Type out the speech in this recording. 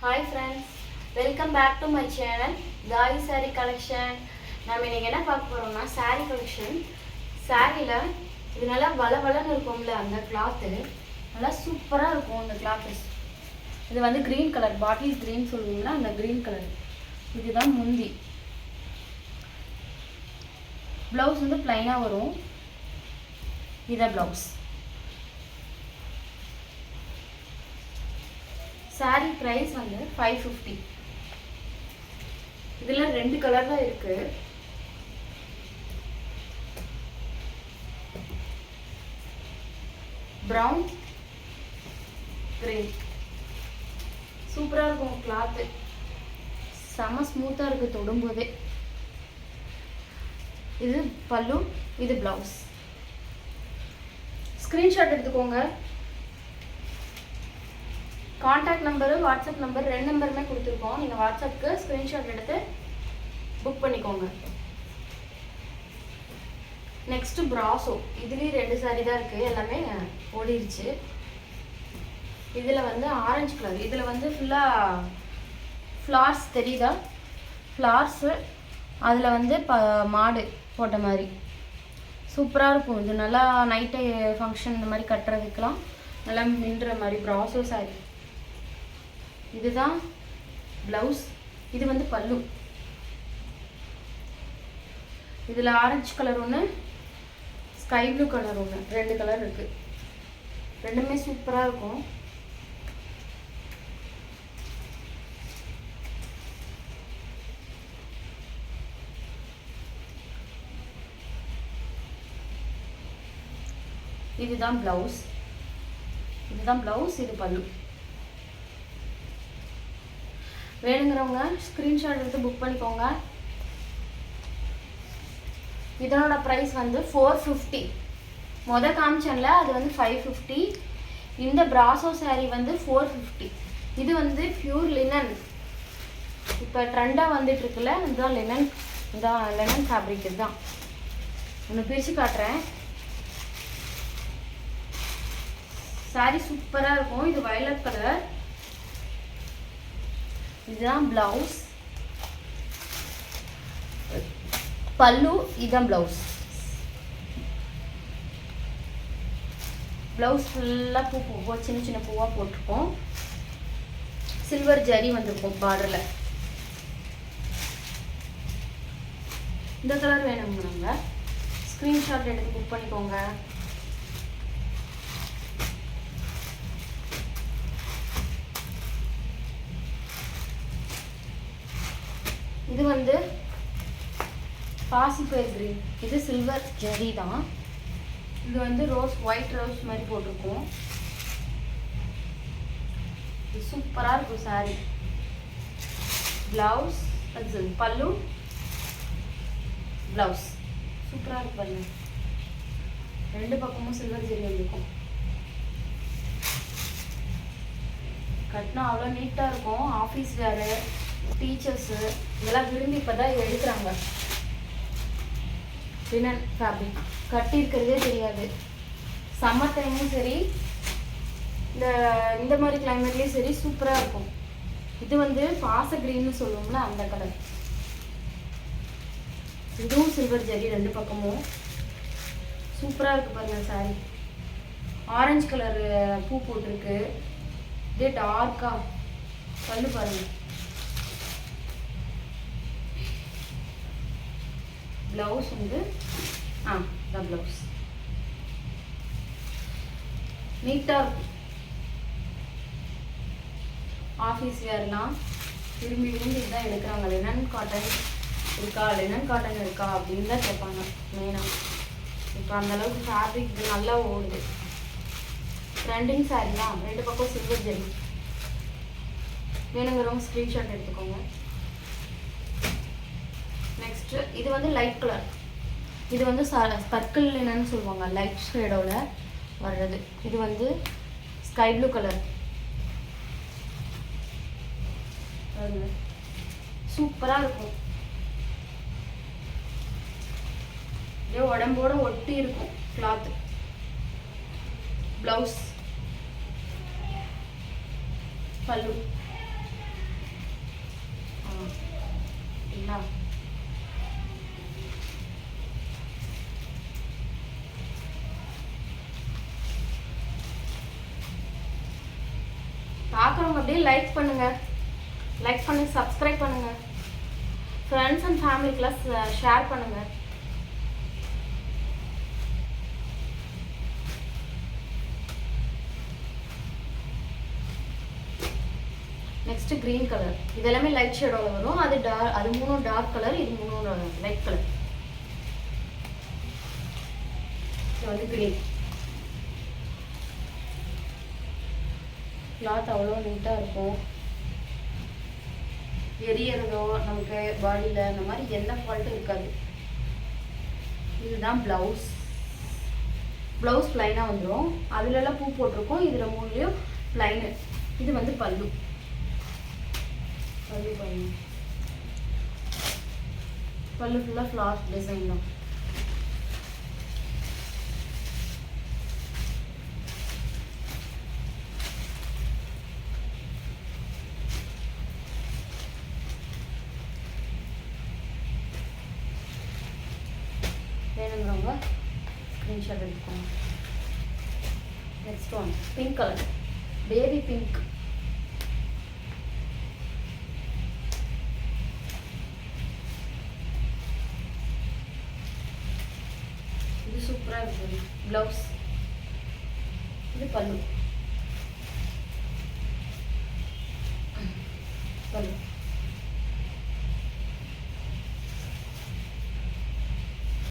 Hi friends, welcome back to my channel Gayi Saree Collection. நம்ம இன்னைக்கு என்ன பார்க்க போறோம்னா saree collection. சாரில இது நல்லா வளவளன்னு இருக்கும்ல அந்த கிளாத் நல்லா சூப்பரா இருக்கும் அந்த கிளாத். இது வந்து green color, bottle green சொல்லுவீங்களா அந்த green color. இதுதான் முந்தி. blouse வந்து plain-ஆ வரும். இத blouse. saree price வந்து 550. இதுல ரெண்டு கலர் தான் இருக்கு. brown grey. சூப்பரா இருக்கும் கிளாத். செம ஸ்மூத்தா இருக்கு தொடும்போதே. இது பல்லு, இது blouse. ஸ்கிரீன்ஷாட் எடுத்துக்கோங்க. கான்டாக்ட் நம்பர், வாட்ஸ்அப் நம்பர் ரெண்டு நம்பருமே கொடுத்துருக்கோம். நீங்கள் வாட்ஸ்அப்புக்கு ஸ்க்ரீன்ஷாட் எடுத்து புக் பண்ணிக்கோங்க. நெக்ஸ்ட்டு ப்ராசோ. இதுலேயும் ரெண்டு சாரி தான் இருக்குது, எல்லாமே ஓடிடுச்சு. இதில் வந்து ஆரஞ்சு கலர். இதில் வந்து ஃபுல்லாக ஃப்ளார்ஸ் தெரியுதா? ஃப்ளார்ஸு அதில் வந்து மாடு போட்ட மாதிரி சூப்பராக இருக்கும். இது நல்லா நைட்டு ஃபங்க்ஷன் இந்த மாதிரி கட்டுறதுக்கெலாம் நல்லா மின்ற மாதிரி ப்ராசோ சாரி. இதுதான் பிளவுஸ். இது வந்து பல்லு. இதில் ஆரஞ்சு கலர் ஒன்று, ஸ்கை ப்ளூ கலர் ஒன்று, ரெண்டு கலர் இருக்கு. ரெண்டுமே சூப்பராக இருக்கும். இதுதான் பிளவுஸ். இதுதான் பிளவுஸ், இது பல்லு. வேணுங்கிறவங்க ஸ்க்ரீன்ஷாட் எடுத்து புக் பண்ணிக்கோங்க. இதனோட ப்ரைஸ் வந்து 450. காமிச்சன்ல அது வந்து 550. இந்த பிராசோ சாரீ வந்து 450. இது வந்து பியூர் லினன். இப்போ ட்ரெண்டாக வந்துட்டு இருக்குல்ல, இதுதான் லினன். இதுதான் லினன் ஃபேப்ரிக். இதுதான் ஒன்று பிரித்து காட்டுறேன். சாரீ சூப்பராக இருக்கும். இது வயலட் கலர். இதுதான் பிளவுஸ், பல்லு. இதுதான் பிளவுஸ். பிளவுஸ் ஃபுல்லாக பூ சின்ன சின்ன பூவாக போட்டிருக்கோம். சில்வர் ஜரி வந்திருக்கும் பார்டரில். இந்த கலர் வேணுங்க, ஸ்க்ரீன்ஷாட் எடுத்து புக் பண்ணிக்கோங்க. இது வந்து பாசிப்பயிர் கிரீன். இது சில்வர் ஜெரி தான். இது வந்து ரோஸ், ஒயிட் ரோஸ் மாதிரி போட்டிருக்கோம். இது சூப்பராக இருக்கும் சாரி. பிளவுஸ், பல்லு, பிளவுஸ் சூப்பராக இருக்கு பாருங்க. ரெண்டு பக்கமும் சில்வர் ஜெரி வந்துருக்கும். கட்டினா அவ்வளோ நீட்டாக இருக்கும். ஆஃபீஸ் வேறு, டீச்சர்ஸு இதெல்லாம் விரும்பி இப்போ தான் எடுக்கிறாங்க. லினன் ஃபேப்ரிக் கட்டியிருக்கிறதே தெரியாது. சம்மர் டைமும் சரி, இந்த மாதிரி கிளைமேட்லேயும் சரி சூப்பராக இருக்கும். இது வந்து பாச கிரீன்னு சொல்லுவோம்ல அந்த கலர். இதுவும் சில்வர் ஜரி ரெண்டு பக்கமும் சூப்பராக இருக்குது பாருங்கள் சாரி. ஆரஞ்சு கலர் பூ போட்டிருக்கு. இதே டார்க்காக பல்லு பாருங்கள். பிளவுஸ் வந்து தான் பிளவுஸ். நீட்டாக இருக்கும். ஆஃபீஸ் வேர்லாம் விரும்பி இதுதான் எடுக்கிறாங்க. லினன் காட்டன் இருக்கா, லினன் காட்டன் இருக்கா அப்படின்னு தான் கேட்பாங்க மெயினாக. இப்போ அந்தளவுக்கு ஃபேப்ரிக் இது நல்லா ஓடுது. ட்ரெண்டிங் சாரீ தான். ரெண்டு பக்கம் சில்வர் ஜெரி. வேணுங்கிறவங்க ஸ்க்ரீன்ஷாட் எடுத்துக்கோங்க. நெக்ஸ்ட்டு இது வந்து லைட் கலர். இது வந்து சர்க்கிள் லினன்னு சொல்லுவாங்க, லைட் ஷேடோட வர்றது. இது வந்து ஸ்கை ப்ளூ கலர். சூப்பராக இருக்கும். இதே உடம்போட ஒட்டி இருக்கும் கிளாத். Blouse, pallu. அப்படியே லைக் பண்ணுங்கள், லைக் பண்ணி சப்ஸ்கிரைப் பண்ணுங்கள், ஃப்ரெண்ட்ஸ் அண்ட் ஃபேமிலிக்கெலாம் ஷேர் பண்ணுங்கள். Next green colour. இது எல்லாமே லைட் ஷேடோல வரும். அது 3 டார்க் கலர், இது 3 லைட் கலர். இது வந்து கிரீன். கிளாத் அவ்வளோ நீட்டாக இருக்கும். எரியறதோ நமக்கு பாடியில் அந்த மாதிரி எந்த ஃபால்ட்டும் இருக்காது. இதுதான் ப்ளவுஸ். ப்ளவுஸ் ப்ளைனாக வந்துடும். அதுலலாம் பூ போட்டிருக்கோம். இதில் 3லேயும் ப்ளைனு. இது வந்து பல்லு. பல்லு ஃபுல்லாக ஃப்ளார் டிசைன் தான். வேணுங்கிறவங்க ஸ்க்ரீன்ஷாட் எடுத்துக்கோங்க. Next one pink colour, baby pink. இது சூப்பராக இருக்குது. ப்ளவுஸ். இது பல்லு. பல்லு